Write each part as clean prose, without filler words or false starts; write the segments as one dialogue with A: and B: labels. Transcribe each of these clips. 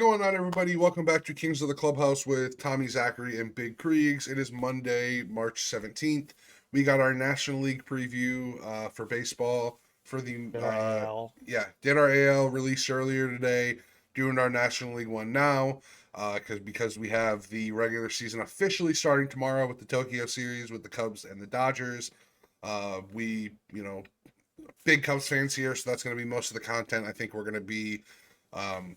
A: going on, everybody? Welcome back to Kings of the Clubhouse with Tommy, Zachary, and Big Kriegs. It is Monday, March 17th. We got our National League preview for baseball for the
B: Did our AL.
A: did our AL release earlier today. Doing our National League one now because we have the regular season officially starting tomorrow with the Tokyo series with the Cubs and the Dodgers. Big Cubs fans here, so that's going to be most of the content. I think we're going to be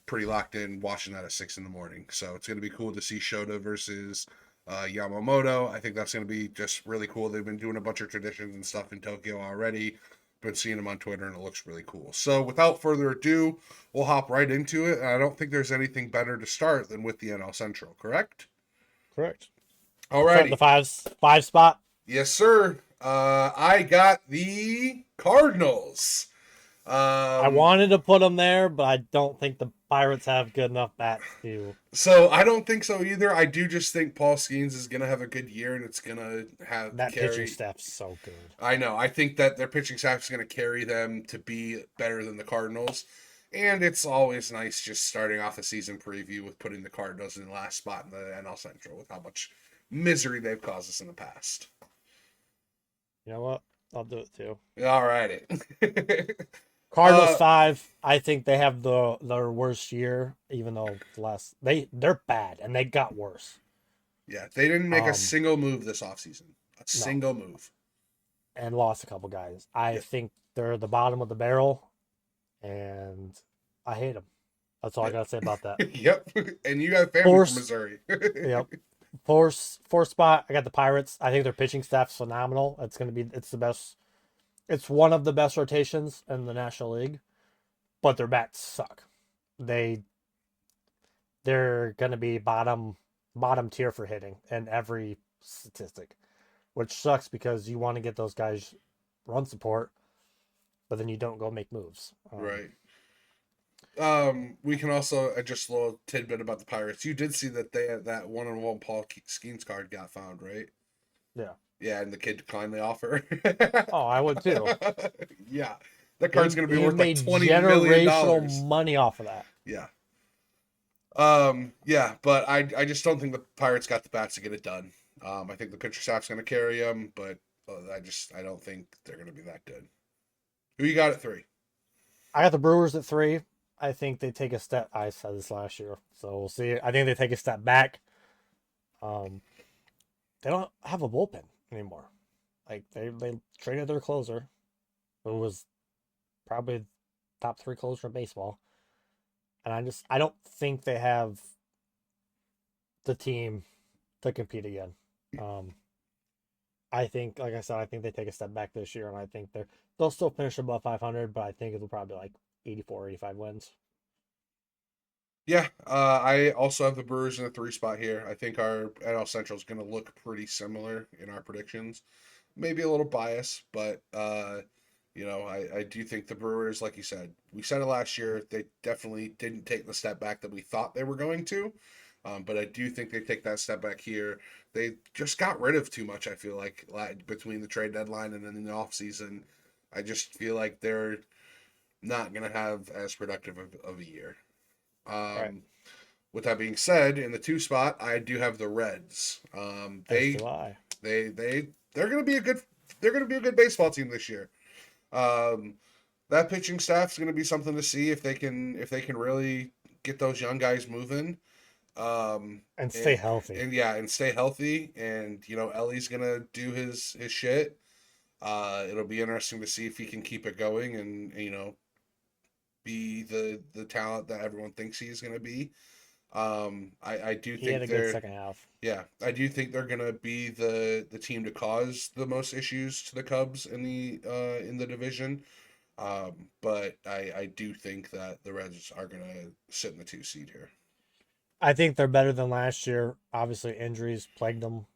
A: pretty locked in watching that at 6 in the morning. So it's going to be cool to see Shota versus Yamamoto. I think that's going to be just really cool. They've been doing a bunch of traditions and stuff in Tokyo already. Been seeing them on Twitter, and it looks really cool. So without further ado, we'll hop right into it. And I don't think there's anything better to start than with the NL Central, correct?
B: Correct.
A: Alrighty.
B: The five spot.
A: Yes, sir. I got the Cardinals.
B: I wanted to put them there, but I don't think the Pirates have good enough bats to.
A: So I don't think so either. I do just think Paul Skeens is gonna have a good year, and it's gonna have
B: that pitching staff's so good.
A: I know. I think that their pitching staff is gonna carry them to be better than the Cardinals, and it's always nice just starting off a season preview with putting the Cardinals in the last spot in the NL Central with how much misery they've caused us in the past.
B: You know what? I'll do it too.
A: All righty.
B: Cardinals 5. I think they have their worst year, even though they're bad and they got worse.
A: Yeah, they didn't make a single move this offseason. Single move.
B: And lost a couple guys. I think they're the bottom of the barrel, and I hate them. That's all I gotta say about that.
A: Yep, and you got family from Missouri.
B: Yep. Fourth spot, I got the Pirates. I think their pitching staff's phenomenal. It's the best. It's one of the best rotations in the National League, but their bats suck. They're gonna be bottom tier for hitting in every statistic, which sucks because you want to get those guys run support, but then you don't go make moves.
A: Right. We can also just a little tidbit about the Pirates. You did see that they had that one-on-one Paul Skeens card got found, right?
B: Yeah.
A: Yeah, and the kid declined the offer.
B: Oh, I would too.
A: Yeah, that card's gonna be worth like $20
B: generational
A: million.
B: Money off of that.
A: Yeah. Yeah, but I just don't think the Pirates got the bats to get it done. I think the pitcher staff's gonna carry them, but I don't think they're gonna be that good. Who you got at 3?
B: I got the Brewers at 3. I think they take a step. I said this last year, so we'll see. I think they take a step back. They don't have a bullpen anymore. Like they traded their closer, who was probably top 3 closer in baseball, and I don't think they have the team to compete again. I think, like I said, I think they take a step back this year, and I think they'll still finish above 500, but I think it'll probably be like 84, 85 wins.
A: Yeah, I also have the Brewers in the 3 spot here. I think our NL Central is going to look pretty similar in our predictions. Maybe a little biased, but I do think the Brewers, like you said, we said it last year, they definitely didn't take the step back that we thought they were going to. But I do think they take that step back here. They just got rid of too much, I feel like between the trade deadline and then in the offseason. I just feel like they're not going to have as productive of a year.
B: Right.
A: With that being said, in the 2 spot, I do have the Reds. They're gonna be a good baseball team this year. That pitching staff is gonna be something to see if they can really get those young guys moving.
B: And stay healthy.
A: And stay healthy. And Ellie's gonna do his shit. It'll be interesting to see if he can keep it going and be the talent that everyone thinks he's going to be. I do think
B: he had a good second half.
A: Yeah, I do think they're going to be the team to cause the most issues to the Cubs in the division. But I do think that the Reds are going to sit in the 2 seed here.
B: I think they're better than last year. Obviously, injuries plagued them.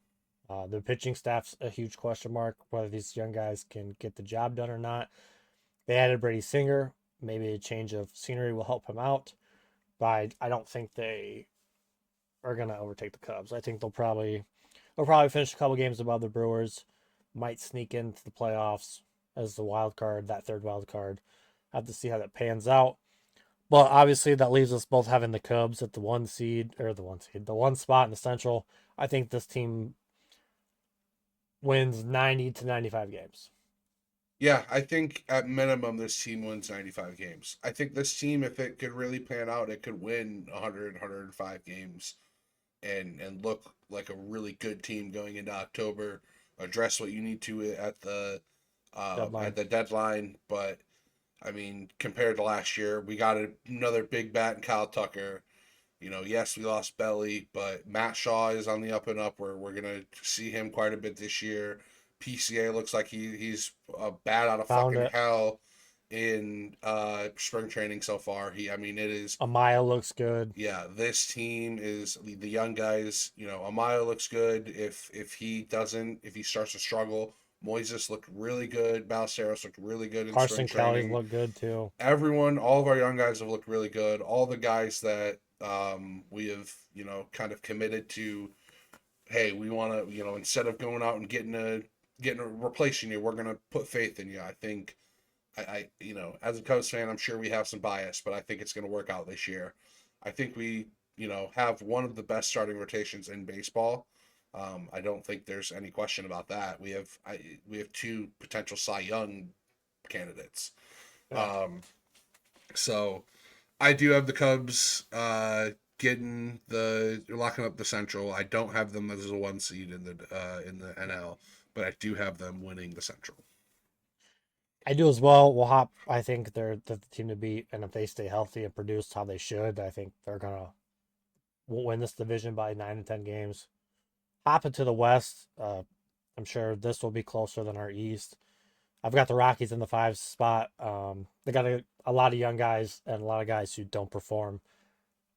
B: The pitching staff's a huge question mark, whether these young guys can get the job done or not. They added Brady Singer. Maybe a change of scenery will help him out. But I don't think they are going to overtake the Cubs. I think they'll probably finish a couple games above the Brewers. Might sneak into the playoffs as the wild card, that third wild card. Have to see how that pans out. Well, obviously that leaves us both having the Cubs at the one spot in the Central. I think this team wins 90 to 95 games.
A: Yeah, I think at minimum this team wins 95 games. I think this team, if it could really pan out, it could win 100, 105 games and look like a really good team going into October. Address what you need to at
B: Deadline.
A: the deadline, but I mean, compared to last year, we got another big bat in Kyle Tucker. You know, yes, we lost Belly, but Matt Shaw is on the up and up. We're gonna see him quite a bit this year. PCA looks like he's a bat out of
B: Found
A: fucking
B: it.
A: hell in spring training so far. I mean, it is.
B: Amaya looks good.
A: Yeah, this team is the young guys. You know, Amaya looks good. If he starts to struggle, Moises looked really good. Ballesteros looked really good in spring
B: Carson Kelly's
A: training.
B: look good too.
A: Everyone, all of our young guys have looked really good. All the guys that we have, kind of committed to, hey, we want to, instead of going out and getting a replacing you, we're gonna put faith in you. I think as a Cubs fan, I'm sure we have some bias, but I think it's gonna work out this year. I think we, have one of the best starting rotations in baseball. I don't think there's any question about that. We have two potential Cy Young candidates.
B: Yeah.
A: Um, so I do have the Cubs getting the locking up the Central. I don't have them as a 1 seed in the NL, but I do have them winning the Central.
B: I do as well. Well, Hop, I think they're the team to beat, and if they stay healthy and produce how they should, I think they're gonna win this division by 9 to 10 games. Hopping to the West, I'm sure this will be closer than our East. I've got the Rockies in the 5 spot. They got a lot of young guys and a lot of guys who don't perform.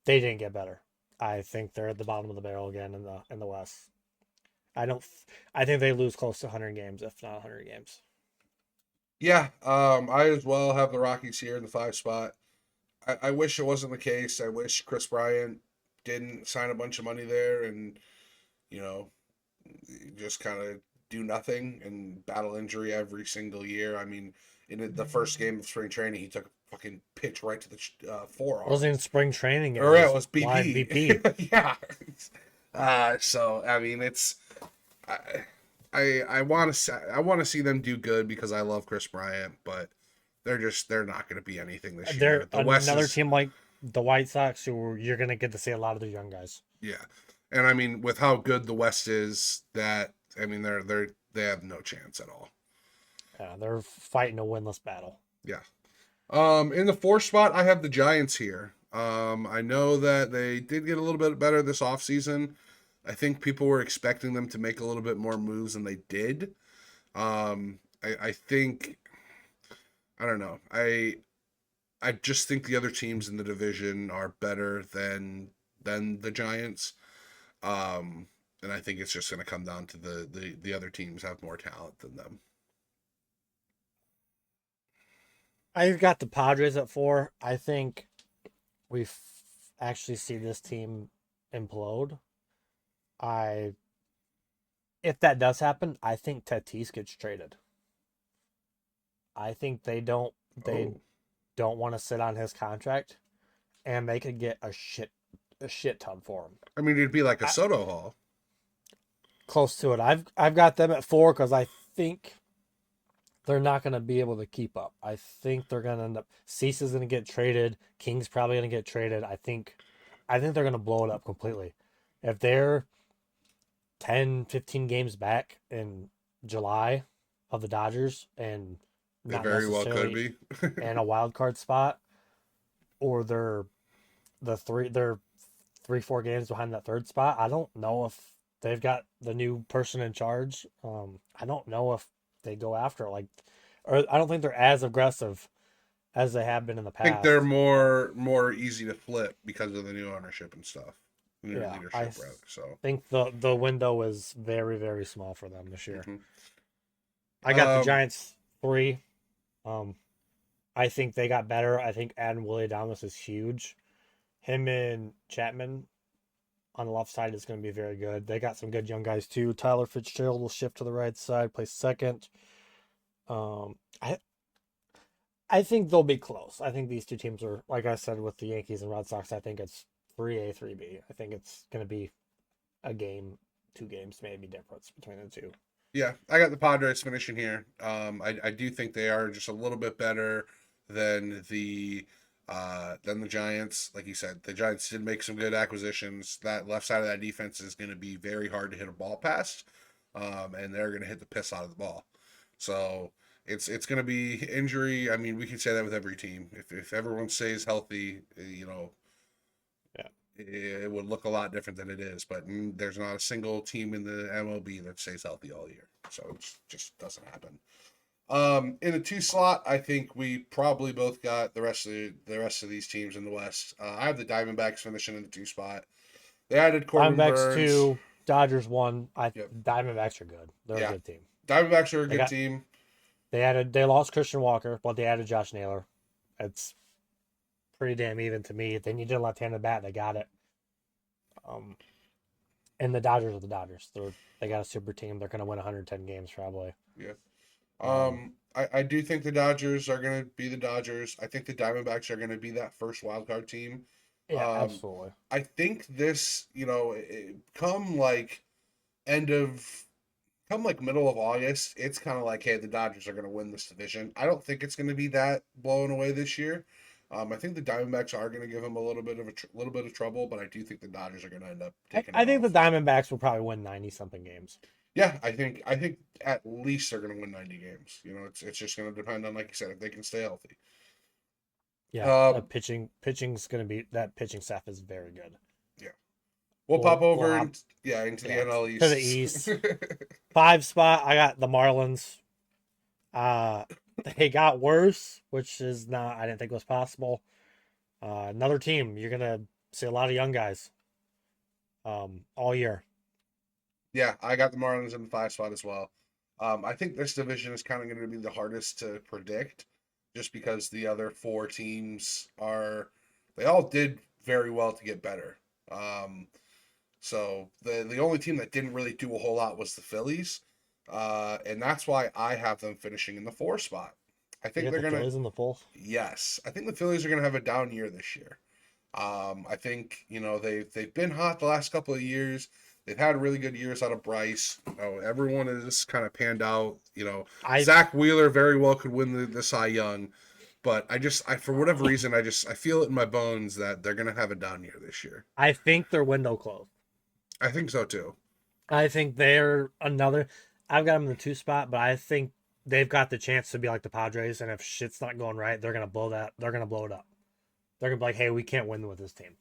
B: They didn't get better. I think they're at the bottom of the barrel again in the West. I don't. I think they lose close to 100 games, if not 100 games.
A: Yeah, I as well have the Rockies here in the 5 spot. I wish it wasn't the case. I wish Chris Bryant didn't sign a bunch of money there and you know just kind of do nothing and battle injury every single year. I mean, in the first game of spring training, he took a fucking pitch right to the
B: It wasn't
A: forearm.
B: even spring training. It
A: Or yeah, it
B: was
A: was
B: live
A: BP.
B: BP.
A: Yeah. So I mean, it's I I want to see them do good because I love Chris Bryant, but they're not going to be anything this
B: They're
A: year. The West
B: another
A: is
B: team like the White Sox, who you're gonna get to see a lot of the young guys.
A: yeah, and I mean with how good the West is, that I mean they have no chance at all.
B: Yeah, they're fighting a winless battle.
A: Yeah. In the 4 spot, I have the Giants here. I know that they did get a little bit better this offseason. I think people were expecting them to make a little bit more moves than they did. I think I don't know. I just think the other teams in the division are better than the Giants. And I think it's just going to come down to the other teams have more talent than them.
B: I've got the Padres at 4. I think we actually see this team implode. I If that does happen, I think Tatis gets traded. I think they
A: Oh,
B: don't want to sit on his contract, and they could get a shit ton for him.
A: I mean, it'd be like a
B: I,
A: Soto Hall.
B: Close to it. I've got them at 4 because I think they're not going to be able to keep up. I think they're going to end up. Cease is going to get traded. King's probably going to get traded. I think they're going to blow it up completely. If they're 10, 15 games back in July of the Dodgers and
A: They
B: not
A: very well could
B: necessarily
A: be.
B: in a wild card spot, or they're 3, 4 games behind that third spot. I don't know if they've got the new person in charge. I don't know if they go after or I don't think they're as aggressive as they have been in the
A: I think they're
B: past.
A: more easy to flip because of the new ownership and stuff, new
B: Yeah, I
A: leadership rather. So,
B: think the window is very, very small for them this year.
A: mhm.
B: I got the
A: um,
B: Giants 3. Um, I think they got better. I think adding Willie Adames is huge. Him and Chapman on the left side is going to be very good. They got some good young guys too. Tyler Fitzgerald will shift to the right side, play second. Um, I I think they'll be close. I think these two teams are, like I said, with the Yankees and Red Sox. I think it's 3A, 3B. I think it's going to be a game, 2 games maybe difference between the two.
A: Yeah, I got the Padres finishing here. I do think they are just a little bit better than the Giants. Like you said, the Giants did make some good acquisitions. That left side of that defense is going to be very hard to hit a ball past, and they're going to hit the piss out of the ball. So it's going to be injury. I mean, we can say that with every team. If everyone stays healthy,
B: Yeah.
A: it would look a lot different than it is. But there's not a single team in the MLB that stays healthy all year, so it just doesn't happen. In the two slot, I think we probably both got the rest of these teams in the West. I have the Diamondbacks finishing in the two spot. They added Corbin
B: Diamondbacks
A: Burns.
B: 2, Dodgers 1.
A: Yep.
B: Diamondbacks are good. They're a
A: Yeah.
B: good team.
A: Diamondbacks are a
B: They
A: good
B: got
A: team.
B: they lost Christian Walker, but they added Josh Naylor. It's pretty damn even to me. They needed a left-handed bat. They got it. Um, and the Dodgers are the Dodgers. They got a super team. They're going to win 110 games probably.
A: Yeah.
B: Um,
A: I do think the Dodgers are going to be the Dodgers. I think the Diamondbacks are going to be that first wild card team.
B: yeah,
A: Um,
B: absolutely.
A: I think this, come like end of, come like middle of August, it's kind of like, hey, the Dodgers are going to win this division. I don't think it's going to be that blown away this year. I think the Diamondbacks are going to give them a little bit of little bit of trouble, but I do think the Dodgers are going to end up taking
B: I
A: it
B: think the
A: off.
B: Diamondbacks will probably win 90 something games.
A: Yeah, I think at least they're going to win 90 games. It's just going to depend on, like you said, if they can stay healthy.
B: Yeah,
A: Um,
B: pitching's going to be that pitching staff is very good.
A: yeah, we'll pop
B: We'll
A: over
B: hop
A: into the
B: yeah
A: NL
B: to the
A: East.
B: East. 5 spot, I got the Marlins. Uh, they got worse, which is not I didn't think was possible. Another team you're gonna see a lot of young guys, all year.
A: Yeah, I got the Marlins in the 5 spot as well. I think this division is kind of going to be the hardest to predict, just because the other four teams they all did very well to get better. Um, so the only team that didn't really do a whole lot was the Phillies, and that's why I have them finishing in the 4 spot. I
B: You
A: think
B: got
A: they're
B: the
A: gonna
B: Phillies in the full.
A: Yes, I think the Phillies are gonna have a down year this year. I think they've been hot the last couple of years. They've had really good years out of Bryce. Everyone has kind of panned out.
B: I
A: Zach Wheeler very well could win the Cy Young, but I for whatever reason I feel it in my bones that they're gonna have a down year this year.
B: I think their window closed.
A: I think so too.
B: I think they're another. I've got them in the 2 spot, but I think they've got the chance to be like the Padres, and if shit's not going right, they're gonna blow that. They're gonna blow it up. They're gonna be like, "Hey, we can't win with this team,"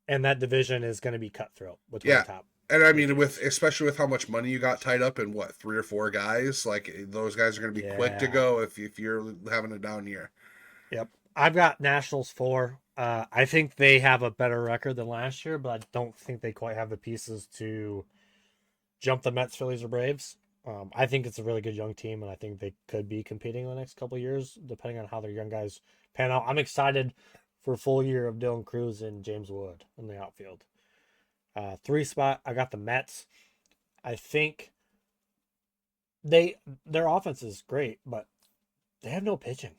B: and that division is gonna be cutthroat between the
A: Yeah,
B: top
A: and I
B: 3
A: mean
B: teams.
A: especially with how much money you got tied up in what 3 or 4 guys, like those guys are gonna be quick to
B: Yeah.
A: go if you're having a down year.
B: Yep. I've got Nationals 4. I think they have a better record than last year, but I don't think they quite have the pieces to jump the Mets, Phillies, or Braves. I think it's a really good young team, and I think they could be competing in the next couple of years, depending on how their young guys pan out. I'm excited for a full year of Dylan Cruz and James Wood in the outfield. 3 spot, I got the Mets. I think their offense is great, but they have no pitching.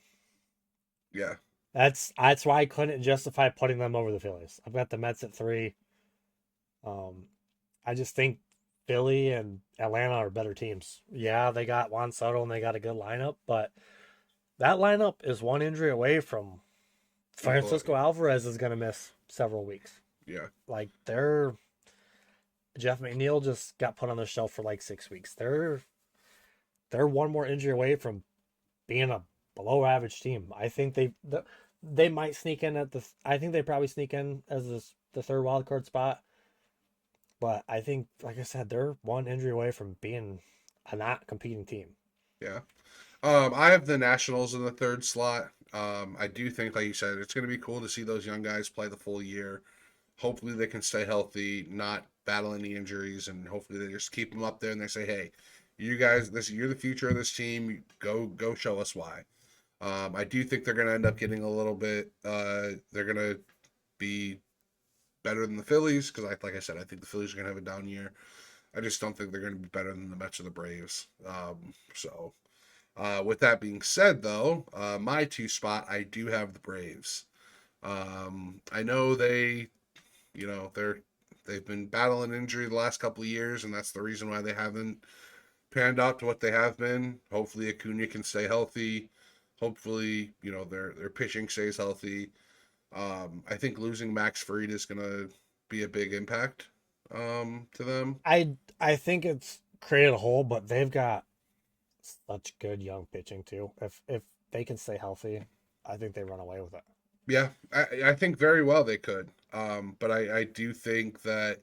A: Yeah.
B: That's why I couldn't justify putting them over the Phillies. I've got the Mets at 3. Um, I just think Philly and Atlanta are better teams. Yeah, they got Juan Soto and they got a good lineup, but that lineup is one injury away from Francisco Alvarez is going to miss several weeks.
A: Yeah.
B: Like Jeff McNeil just got put on the shelf for like 6 weeks. They're one more injury away from being a below average team. I think they might sneak in at the. I think they probably sneak in as the third wild card spot. But I think, like I said, they're one injury away from being a not competing team.
A: Yeah. I have the Nationals in the 3rd slot. I do think, like you said, it's going to be cool to see those young guys play the full year. Hopefully, they can stay healthy, not battle any injuries, and hopefully they just keep them up there and they say, "Hey, you guys, you're the future of this team. Go show us why." I do think they're going to end up getting a little bit. They're going to be better than the Phillies because, like I said, I think the Phillies are going to have a down year. I just don't think they're going to be better than the Mets or the Braves. So With that being said, though, my two spot, I do have the Braves. I know they've been battling injury the last couple of years, and that's the reason why they haven't panned out to what they have been. Hopefully, Acuna can stay healthy. Hopefully, their pitching stays healthy. I think losing Max Fried is gonna be a big impact to them.
B: I think it's created a hole, but they've got such good young pitching too. If they can stay healthy, I think they run away with it.
A: Yeah, I think very well they could. But I do think that,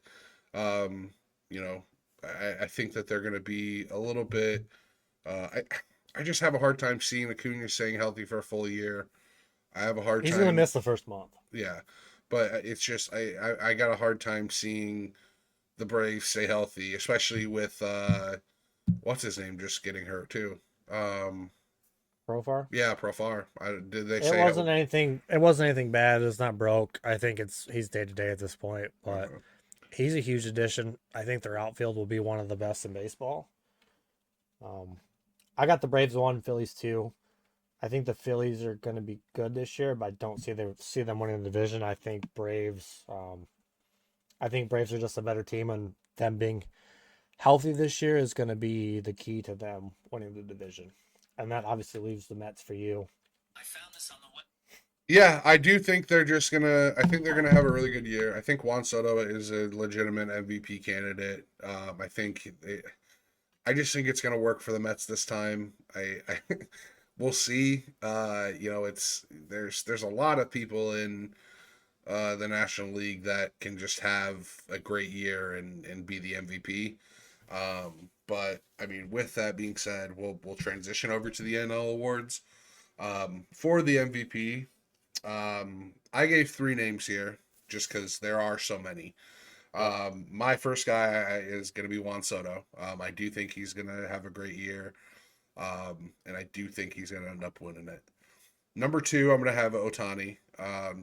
A: um, you know, I think that they're going to be a little bit. I just have a hard time seeing Acuna staying healthy for a full year. I have a hard
B: He's gonna
A: time.
B: miss the first month.
A: Yeah, but it's just I got a hard time seeing the Braves stay healthy, especially with what's his name just getting hurt too. Um,
B: Profar.
A: yeah, Profar. Did they
B: It
A: say?
B: wasn't anything. It wasn't anything bad. It's not broke. I think he's day to day at this point, but
A: Uh,
B: he's a huge addition. I think their outfield will be one of the best in baseball. Um, I got the Braves one, Phillies two. I think the Phillies are going to be good this year, but I don't see them winning the division. I think Braves. I think Braves are just a better team, and them being healthy this year is going to be the key to them winning the division. And that obviously leaves the Mets for you.
A: Yeah, I do think they're just gonna. I think they're gonna have a really good year. I think Juan Soto is a legitimate MVP candidate. I just think it's gonna work for the Mets this time. We'll see. It's there's a lot of people in the National League that can just have a great year and be the MVP. But I mean, with that being said, we'll transition over to the NL awards. For the MVP, I gave three names here just because there are so many.
B: Yep.
A: My first guy is going to be Juan Soto. I do think he's going to have a great year, and I do think he's going to end up winning it. Number two, I'm going to have Otani,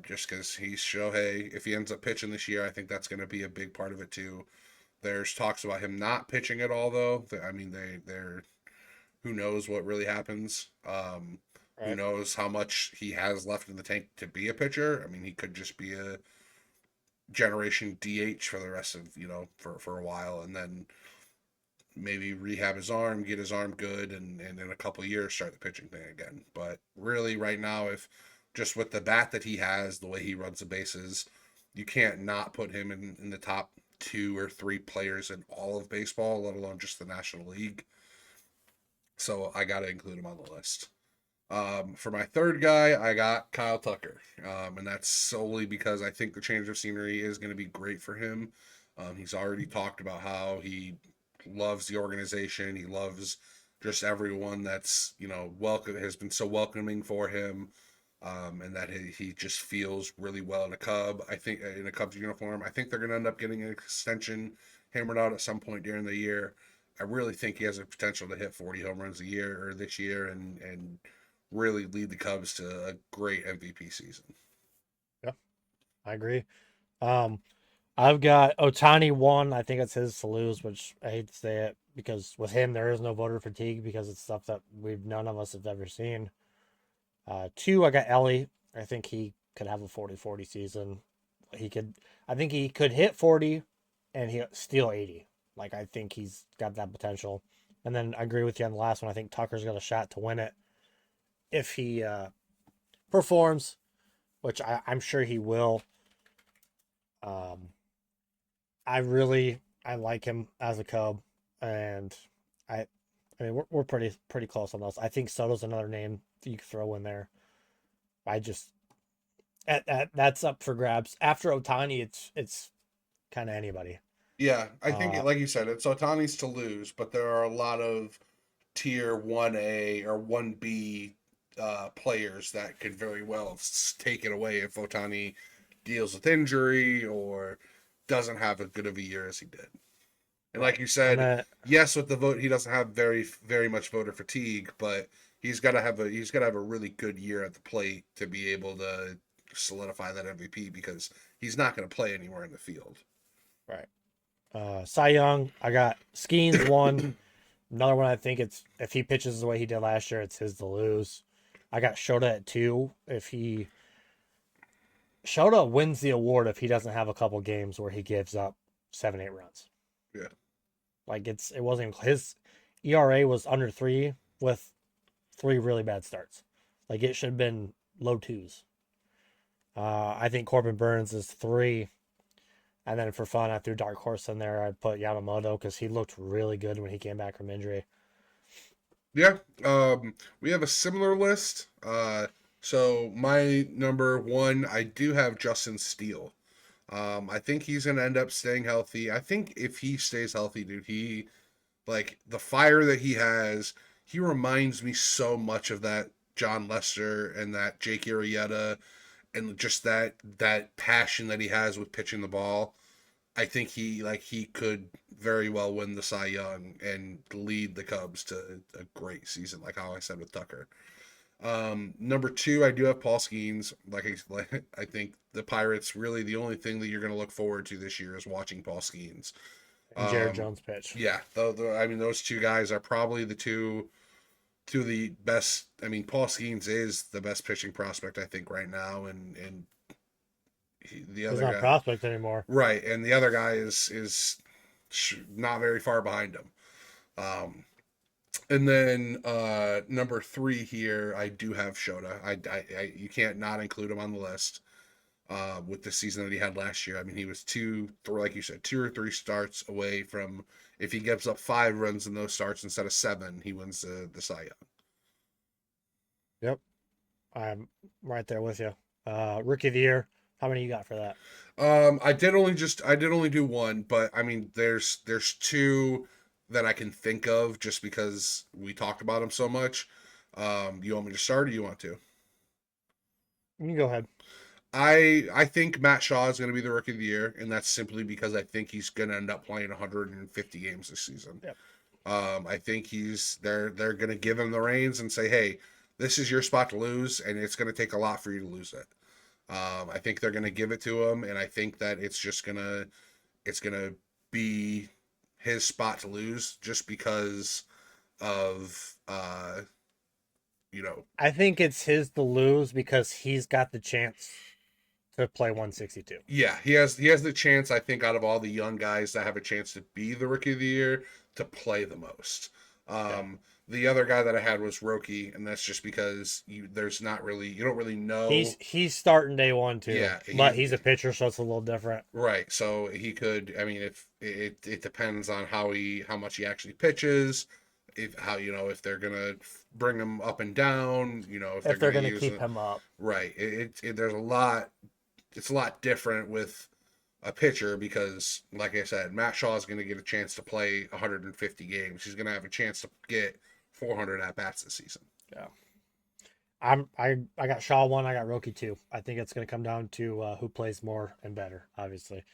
A: just because he's Shohei. If he ends up pitching this year, I think that's going to be a big part of it too. There's talks about him not pitching at all, though. I mean, they're who knows what really happens. Who
B: Right.
A: knows how much he has left in the tank to be a pitcher? I mean, he could just be a generation DH for the rest of for a while, and then maybe rehab his arm, get his arm good, and in a couple years start the pitching thing again. But really, right now, if just with the bat that he has, the way he runs the bases, you can't not put him in the top two or three players in all of baseball, let alone just the National League. So I got to include him on the list. For my third guy, I got Kyle Tucker, and that's solely because I think the change of scenery is going to be great for him. He's already talked about how he loves the organization. He loves just everyone that's welcome has been so welcoming for him, and that he just feels really well in a Cub. I think in a Cubs uniform. I think they're going to end up getting an extension hammered out at some point during the year. I really think he has a potential to hit 40 home runs a year or this year, and really lead the Cubs to a great MVP season.
B: Yeah, I agree. Um, I've got Otani one. I think it's his to lose, which I hate to say it because with him there is no voter fatigue because it's stuff that we've none of us have ever seen. Two, I got Ellie. I think he could have a 40-40 season. He could. I think he could hit 40, and he steal 80. Like I think he's got that potential. And then I agree with you on the last one. I think Tucker's got a shot to win it if he performs, which I'm sure he will. Um, I like him as a Cub, and I I mean we're pretty close on those. I think Soto's another name you could throw in there. I just that's up for grabs. After Otani, it's kind of anybody.
A: Yeah, I think,
B: Uh,
A: like you said, it's Otani's to lose, but there are a lot of tier 1A or 1B players that could very well take it away if Otani deals with injury or doesn't have as good of a year as he did. And like
B: right,
A: you
B: and
A: said,
B: then
A: yes, with the vote, he doesn't have very much voter fatigue, but he's got to have a really good year at the plate to be able to solidify that MVP because he's not going to play anywhere in the field.
B: right. Cy Young, I got Skeens one. Another one, I think it's if he pitches the way he did last year, it's his to lose. I got Shota at 2. If he Shota wins the award if he doesn't have a couple games where he gives up 7, 8 runs.
A: Yeah.
B: Like it wasn't his ERA was under 3 with 3 really bad starts. Like it should have been low 2s. I think Corbin Burns is 3. And then for fun, I threw Dark Horse in there. I put Yamamoto because he looked really good when he came back from injury.
A: Yeah. We have a similar list. So my number 1, I do have Justin Steele. I think he's gonna end up staying healthy. I think if he stays healthy, dude, he like the fire that he has. He reminds me so much of that John Lester and that Jake Arrieta, and just that passion that he has with pitching the ball. I think he could very well win the Cy Young and lead the Cubs to a great season, like how I said with Tucker. Number 2, I do have Paul Skeens. I think the Pirates really the only thing that you're going to look forward to this year is watching Paul Skeens.
B: And Jared Jones pitch.
A: Yeah, I mean those two guys are probably the two of the best. I mean, Paul Skeens is the best pitching prospect I think right now, and the
B: He's
A: other
B: not a
A: guy,
B: prospect anymore.
A: right, and the other guy is not very far behind him. And then number 3 here, I do have Shota. You can't not include him on the list. With the season that he had last year, I mean, he was like you said, 2 or 3 starts away from. If he gives up 5 runs in those starts instead of 7, he wins the Cy Young.
B: Yep, I'm right there with you. Rookie of the year. How many you got for that?
A: I did only do 1, but I mean, there's 2 that I can think of just because we talked about him so much. You want me to start, or you want to?
B: You can go ahead.
A: I think Matt Shaw is going to be the rookie of the year, and that's simply because I think he's going to end up playing 150 games this season.
B: Yep.
A: I think they're going to give him the reins and say, hey, this is your spot to lose, and it's going to take a lot for you to lose it. I think they're going to give it to him, and I think that it's gonna be his spot to lose just because of
B: I think it's his to lose because he's got the chance to play 162.
A: yeah, he has the chance, I think, out of all the young guys that have a chance to be the rookie of the year to play the most.
B: Yeah.
A: The other guy that I had was Roki, and that's just because you don't really know.
B: He's starting day 1 too.
A: Yeah,
B: But he's a pitcher, so it's a little different.
A: right. So he could. I mean, if it depends on how much he actually pitches, if they're gonna bring him up and down, if
B: They're
A: gonna
B: gonna
A: use
B: keep him up.
A: right. There's a lot. It's a lot different with a pitcher because, like I said, Matt Shaw is going to get a chance to play 150 games. He's going to have a chance to get 400 at bats this season.
B: Yeah. I got Shaw 1, I got Roki 2. I think it's going to come down to who plays more and better, obviously.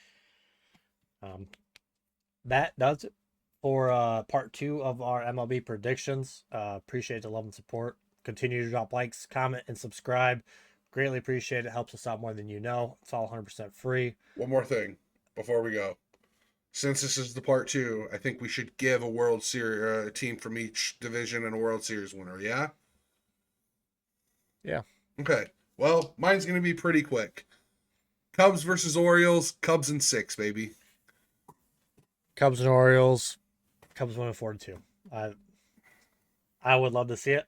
B: That does it for part 2 of our MLB predictions. Appreciate the love and support. Continue to drop likes, comment, and subscribe. Greatly appreciate it. Helps us out more than you know. It's all 100% free.
A: One more thing before we go. Since this is the part 2, I think we should give a World Series a team from each division and a World Series winner. Yeah.
B: Yeah.
A: Okay. Well, mine's going to be pretty quick. Cubs versus Orioles. Cubs in 6, baby.
B: Cubs and Orioles. Cubs winning 4-2. I would love to see it.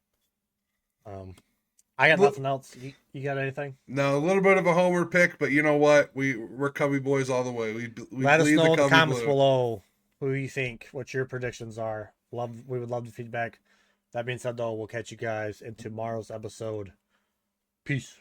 B: I got nothing else. You got anything?
A: No, a little bit of a homer pick, but you know what? We're Cubby boys all the way. We
B: Let us know in the comments
A: blue.
B: below who you think, what your predictions are. We would love the feedback. That being said, though, we'll catch you guys in tomorrow's episode. Peace.